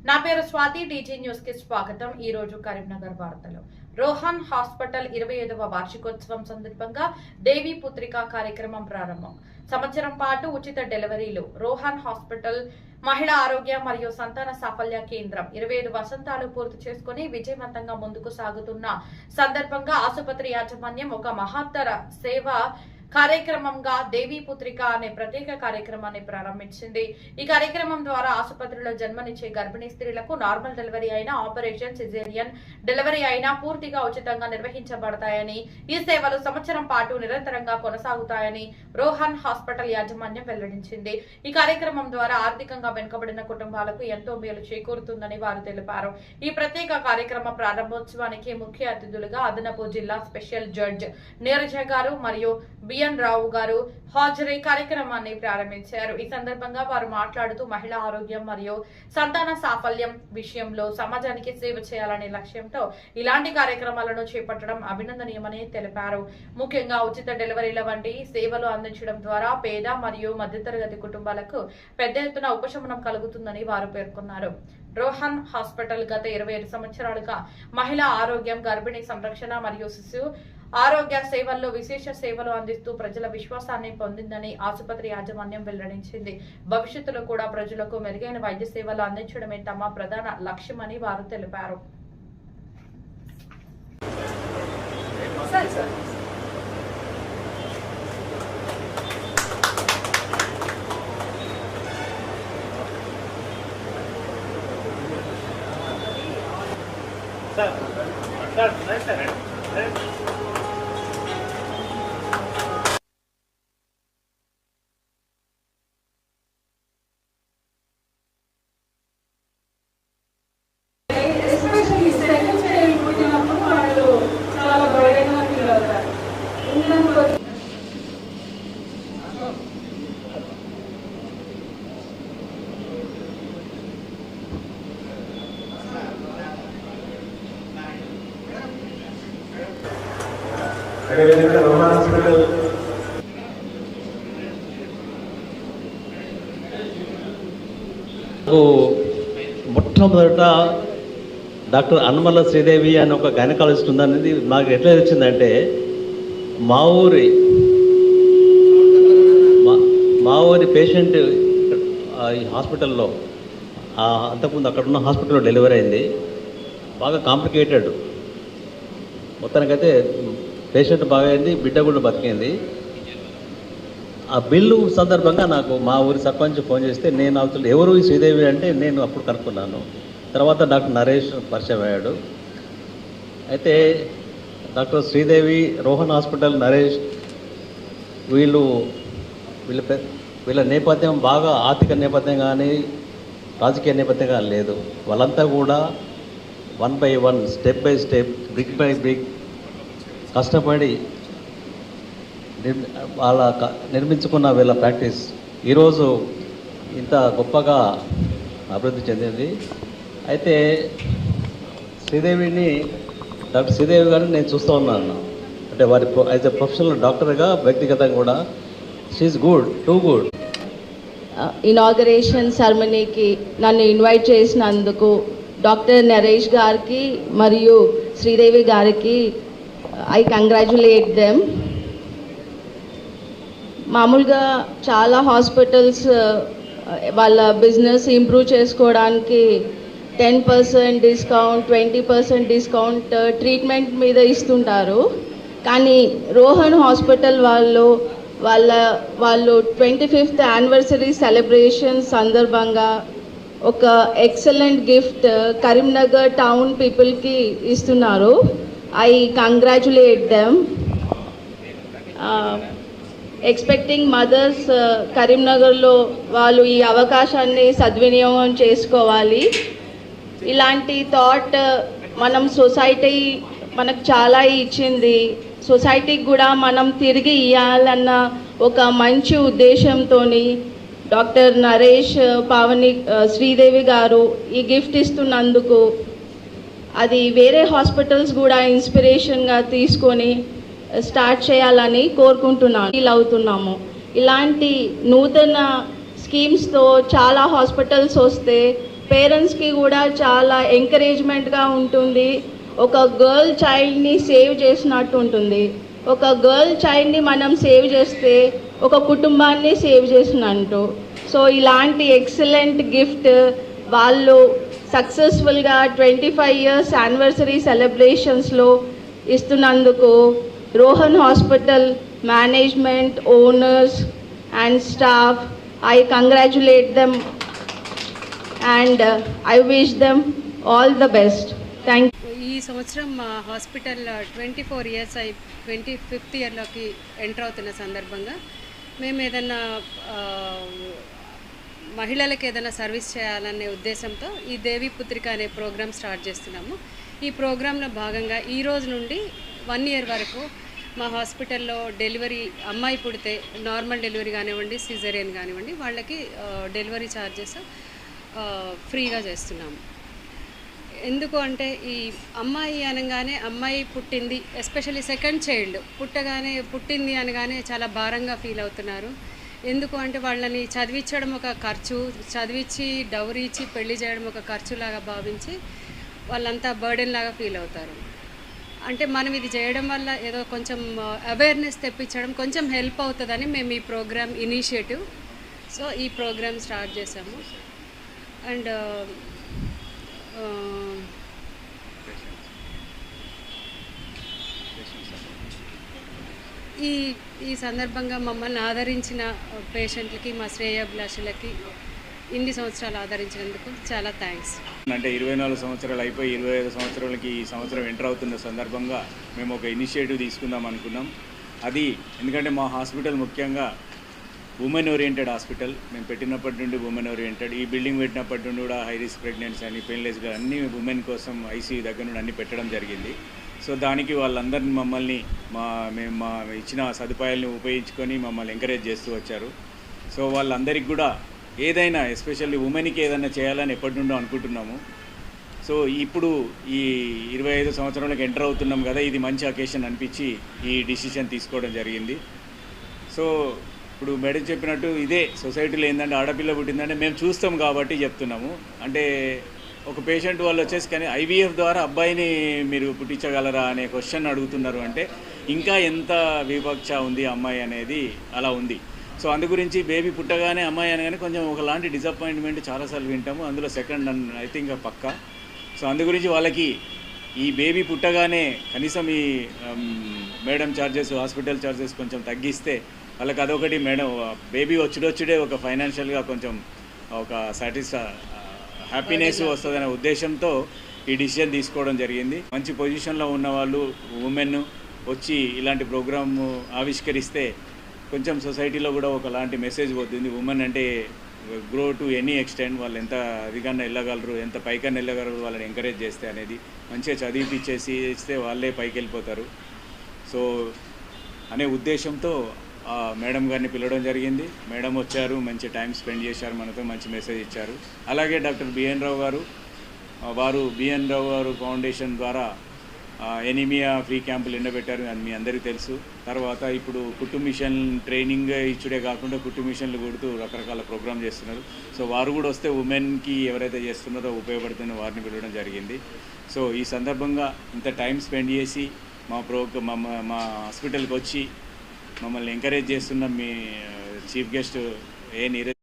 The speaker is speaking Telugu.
నా పేరు స్వాతి, టీజీ న్యూస్ కి స్వాగతం. ఈ రోజు కరీంనగర్ వార్తలు. రోహన్ హాస్పిటల్ 25వ వార్షికోత్సవం సందర్భంగా దేవి పుత్రిక కార్యక్రమం ప్రారంభం. సంవత్సరం పాటు ఉచిత డెలివరీలు. రోహన్ హాస్పిటల్ మహిళా ఆరోగ్య మరియు సంతాన సాఫల్య కేంద్రం 25 వసంతాలు పూర్తి చేసుకుని విజయవంతంగా ముందుకు సాగుతున్న సందర్భంగా ఆసుపత్రి యాజమాన్యం ఒక మహత్తర సేవ కార్యక్రమంగా దేవి పుత్రిక అనే ప్రత్యేక కార్యక్రమాన్ని ప్రారంభించింది. ఈ కార్యక్రమం ద్వారా ఆసుపత్రిలో జన్మనిచ్చే గర్భిణీ స్త్రీలకు నార్మల్ డెలివరీ అయినా, ఆపరేషన్, సిజేరియన్ డెలివరీ అయినా పూర్తిగా ఉచితంగా నిర్వహించబడతాయని, ఈ సేవలు సంవత్సరం పాటు నిరంతరంగా కొనసాగుతాయని రోహన్ హాస్పిటల్ యాజమాన్యం వెల్లడించింది. ఈ కార్యక్రమం ద్వారా ఆర్థికంగా వెనుకబడిన కుటుంబాలకు ఎంతో మేలు చేకూరుతుందని వారు తెలిపారు. ఈ ప్రత్యేక కార్యక్రమ ప్రారంభోత్సవానికి ముఖ్య అతిథులుగా అదనపు జిల్లా స్పెషల్ జడ్జ్ నీరజ గారు మరియు బిఎన్ రావు గారు హాజరై కార్యక్రమాన్ని ప్రారంభించారు. ఈ సందర్భంగా వారు మాట్లాడుతూ మహిళా ఆరోగ్యం మరియు సంతాన సాఫల్యం విషయంలో సమాజానికి సేవ చేయాలనే లక్ష్యంతో ఇలాంటి కార్యక్రమాలను చేపట్టడం అభినందనీయమని తెలిపారు. ముఖ్యంగా ఉచిత డెలివరీల వంటి సేవలు అందించడం ద్వారా పేద మరియు మధ్యతరగతి కుటుంబాలకు పెద్ద ఎత్తున ఉపశమనం కలుగుతుందని వారు పేర్కొన్నారు. రోహన్ హాస్పిటల్ గత 25 సంవత్సరాలుగా మహిళా ఆరోగ్యం, గర్భిణీ సంరక్షణ మరియు శిశు ఆరోగ్య సేవల్లో విశేష సేవలు అందిస్తూ ప్రజల విశ్వాసాన్ని పొందిందని ఆసుపత్రి యాజమాన్యం వెల్లడించింది. భవిష్యత్తులో కూడా ప్రజలకు మెరుగైన వైద్య సేవలు అందించడమే తమ ప్రధాన లక్ష్యమని వారు తెలిపారు. మొట్టమొదట డాక్టర్ అన్నమల్ల శ్రీదేవి అని ఒక గైనకాలజిస్ట్ ఉందనేది నాకు ఎట్లా వచ్చిందంటే, మా ఊరి పేషెంట్ ఈ హాస్పిటల్లో అంతకుముందు అక్కడ ఉన్న హాస్పిటల్లో డెలివరీ అయింది. బాగా కాంప్లికేటెడ్. మొత్తానికైతే పేషెంట్ బాగా అయింది, బిడ్డ కూడా బతికింది. ఆ బిల్లు సందర్భంగా నాకు మా ఊరి సర్పంచ్ ఫోన్ చేస్తే నేను అవుతుంది ఎవరు ఈ శ్రీదేవి అంటే నేను అప్పుడు కనుక్కున్నాను. తర్వాత డాక్టర్ నరేష్ పరిచయం అయ్యాడు. అయితే డాక్టర్ శ్రీదేవి, రోహన్ హాస్పిటల్, నరేష్ వీళ్ళ నేపథ్యం బాగా ఆర్థిక నేపథ్యం కానీ రాజకీయ నేపథ్యం కానీ లేదు. వాళ్ళంతా కూడా 1 by 1 step by step, brick by brick కష్టపడి నిర్మించుకున్న వీళ్ళ ప్రాక్టీస్ ఈరోజు ఇంత గొప్పగా అభివృద్ధి చెందింది. అయితే డాక్టర్ శ్రీదేవి గారిని నేను చూస్తూ ఉన్నాను. అంటే వారి యాజ్ ఎ ప్రొఫెషనల్ డాక్టర్గా, వ్యక్తిగతంగా కూడా she is good, too good. Inauguration సెరమనీకి నన్ను ఇన్వైట్ చేసినందుకు డాక్టర్ నరేష్ గారికి మరియు శ్రీదేవి గారికి ఐ కంగ్రాచులేట్ దెమ్. మామూలుగా చాలా హాస్పిటల్స్ వాళ్ళ బిజినెస్ ఇంప్రూవ్ చేసుకోవడానికి 10% డిస్కౌంట్, 20% డిస్కౌంట్ ట్రీట్మెంట్ మీద ఇస్తుంటారు. కానీ రోహన్ హాస్పిటల్ వాళ్ళు 25th యానివర్సరీ సెలబ్రేషన్ సందర్భంగా ఒక ఎక్సలెంట్ గిఫ్ట్ కరీంనగర్ టౌన్ పీపుల్కి ఇస్తున్నారు. I congratulate them. Expecting mothers కరీంనగర్లో వాళ్ళు ఈ అవకాశాన్ని సద్వినియోగం చేసుకోవాలి. ఇలాంటి థాట్ మనం సొసైటీ మనకు చాలా ఇచ్చింది. సొసైటీకి కూడా మనం తిరిగి ఇవ్వాలన్న ఒక మంచి ఉద్దేశంతో డాక్టర్ నరేష్, పావని, శ్రీదేవి గారు ఈ గిఫ్ట్ ఇస్తున్నందుకు అది వేరే హాస్పిటల్స్ కూడా ఇన్స్పిరేషన్గా తీసుకొని స్టార్ట్ చేయాలని కోరుకుంటున్నాను, ఫీల్ అవుతున్నాము. ఇలాంటి నూతన స్కీమ్స్తో చాలా హాస్పిటల్స్ వస్తే పేరెంట్స్కి కూడా చాలా ఎంకరేజ్మెంట్గా ఉంటుంది. ఒక గర్ల్ చైల్డ్ని సేవ్ చేసినట్టు ఉంటుంది. ఒక గర్ల్ చైల్డ్ని మనం సేవ్ చేస్తే ఒక కుటుంబాన్ని సేవ్ చేసినట్టు. సో ఇలాంటి ఎక్సలెంట్ గిఫ్ట్ వాళ్ళు సక్సెస్ఫుల్గా 25 years యానివర్సరీ సెలబ్రేషన్స్లో ఇస్తున్నందుకు Rohan hospital management, owners and staff, I congratulate them and I wish them all the best. Thank you. ఈ సంవత్సరం మా హాస్పిటల్ 24 years 25th ఇయర్లోకి ఎంటర్ అవుతున్న సందర్భంగా మేము ఏదైనా మహిళలకు ఏదైనా సర్వీస్ చేయాలనే ఉద్దేశంతో ఈ దేవి పుత్రిక అనే ప్రోగ్రామ్ స్టార్ట్ చేస్తున్నాము. ఈ ప్రోగ్రాంలో భాగంగా ఈ రోజు నుండి 1 year వరకు మా హాస్పిటల్లో డెలివరీ అమ్మాయి పుడితే నార్మల్ డెలివరీ కానివ్వండి, సిజేరియన్ కానివ్వండి, వాళ్ళకి డెలివరీ ఛార్జెస్ ఫ్రీగా చేస్తున్నాము. ఎందుకు అంటే ఈ అమ్మాయి అనగానే అమ్మాయి పుట్టింది, ఎస్పెషల్లీ సెకండ్ చైల్డ్ పుట్టింది అనగానే చాలా భారంగా ఫీల్ అవుతున్నారు. ఎందుకు అంటే వాళ్ళని చదివించడం ఒక ఖర్చు, చదివించి డౌరీ ఇచ్చి పెళ్లి చేయడం ఒక ఖర్చులాగా భావించి వాళ్ళంతా బర్డెన్ లాగా ఫీల్ అవుతారు. అంటే మనం ఇది చేయడం వల్ల ఏదో కొంచెం అవేర్నెస్ తెప్పించడం కొంచెం హెల్ప్ అవుతుందని మేము ఈ ప్రోగ్రామ్ ఇనిషియేటివ్, సో ఈ ప్రోగ్రామ్ స్టార్ట్ చేసాము. అండ్ ఈ సందర్భంగా మమ్మల్ని ఆదరించిన పేషెంట్లకి, మా శ్రేయాభిలాషులకి ఇన్ని సంవత్సరాలు ఆదరించినందుకు చాలా థ్యాంక్స్. అంటే 24 సంవత్సరాలు అయిపోయి 25 సంవత్సరాలకి ఈ సంవత్సరం ఎంటర్ అవుతున్న సందర్భంగా మేము ఒక ఇనిషియేటివ్ తీసుకుందాం అనుకున్నాం. అది ఎందుకంటే మా హాస్పిటల్ ముఖ్యంగా ఉమెన్ ఓరియంటెడ్ హాస్పిటల్. మేము పెట్టినప్పటి నుండి ఉమెన్ ఓరియంటెడ్. ఈ బిల్డింగ్ పెట్టినప్పటి నుండి కూడా హై రిస్క్ ప్రెగ్నెన్సీ అని, పెయిన్లెస్గా అన్ని ఉమెన్ కోసం ఐసీయూ దగ్గర నుండి అన్ని పెట్టడం జరిగింది. సో దానికి వాళ్ళందరినీ మమ్మల్ని మేము మా ఇచ్చిన సదుపాయాలను ఉపయోగించుకొని మమ్మల్ని ఎంకరేజ్ చేస్తూ వచ్చారు. సో వాళ్ళందరికీ కూడా ఏదైనా, ఎస్పెషల్లీ ఉమెన్కి ఏదైనా చేయాలని ఎప్పటి నుండో అనుకుంటున్నాము. సో ఇప్పుడు ఈ 25 సంవత్సరాలకు ఎంటర్ అవుతున్నాం కదా, ఇది మంచి అకేషన్ అనిపించి ఈ డిసిషన్ తీసుకోవడం జరిగింది. సో ఇప్పుడు మేడం చెప్పినట్టు ఇదే సొసైటీలో ఏంటంటే ఆడపిల్ల పుట్టిందంటే మేము చూస్తాం కాబట్టి చెప్తున్నాము. అంటే ఒక పేషెంట్ వాళ్ళు వచ్చేసి కానీ ఐవీఎఫ్ ద్వారా అబ్బాయిని మీరు పుట్టించగలరా అనే క్వశ్చన్ అడుగుతున్నారు. అంటే ఇంకా ఎంత వివక్ష ఉంది అమ్మాయి అనేది అలా ఉంది. సో అందు గురించి బేబీ పుట్టగానే అమ్మాయి అనగానే కొంచెం ఒకలాంటి డిసప్పాయింట్మెంట్ చాలాసార్లు వింటాము. అందులో సెకండ్ ఐ థింక్ పక్కా. సో అందు గురించి వాళ్ళకి ఈ బేబీ పుట్టగానే కనీసం ఈ మేడం ఛార్జెస్, హాస్పిటల్ ఛార్జెస్ కొంచెం తగ్గిస్తే వాళ్ళకి అదొకటి, మేడం బేబీ వచ్చుడే ఒక ఫైనాన్షియల్గా కొంచెం ఒక హ్యాపీనెస్ వస్తుందనే ఉద్దేశంతో ఈ డిసిషన్ తీసుకోవడం జరిగింది. మంచి పొజిషన్లో ఉన్న వాళ్ళు, ఉమెన్ వచ్చి ఇలాంటి ప్రోగ్రామ్ ఆవిష్కరిస్తే కొంచెం సొసైటీలో కూడా ఒకలాంటి మెసేజ్ పోతుంది. ఉమెన్ అంటే గ్రో టు ఎనీ ఎక్స్టెంట్, వాళ్ళు ఎంత అధికంగా వెళ్ళగలరు, ఎంత పైకన్నా వెళ్ళగలరు వాళ్ళని ఎంకరేజ్ చేస్తే అనేది, మంచిగా చదివిపించేసి ఇస్తే వాళ్ళే పైకి వెళ్ళిపోతారు. సో అనే ఉద్దేశంతో మేడం గారిని పిలవడం జరిగింది. మేడం వచ్చారు, మంచి టైం స్పెండ్ చేశారు, మనతో మంచి మెసేజ్ ఇచ్చారు. అలాగే డాక్టర్ బిఎన్ రావు గారు, వారు బిఎన్ రావు గారు ఫౌండేషన్ ద్వారా ఎనీమియా ఫ్రీ క్యాంపులు ఎండబెట్టారు, అని మీ అందరికీ తెలుసు. తర్వాత ఇప్పుడు కుట్టు మిషన్ ట్రైనింగ్ ఇచ్చుడే కాకుండా కుట్టు మిషన్లు కొడుతూ రకరకాల ప్రోగ్రామ్ చేస్తున్నారు. సో వారు కూడా వస్తే ఉమెన్కి ఎవరైతే చేస్తున్నారో ఉపయోగపడుతున్న వారిని పిలవడం జరిగింది. సో ఈ సందర్భంగా ఇంత టైం స్పెండ్ చేసి మా హాస్పిటల్కి వచ్చి మమ్మల్ని ఎంకరేజ్ చేస్తున్న మీ చీఫ్ గెస్ట్ ఏ నీరజ్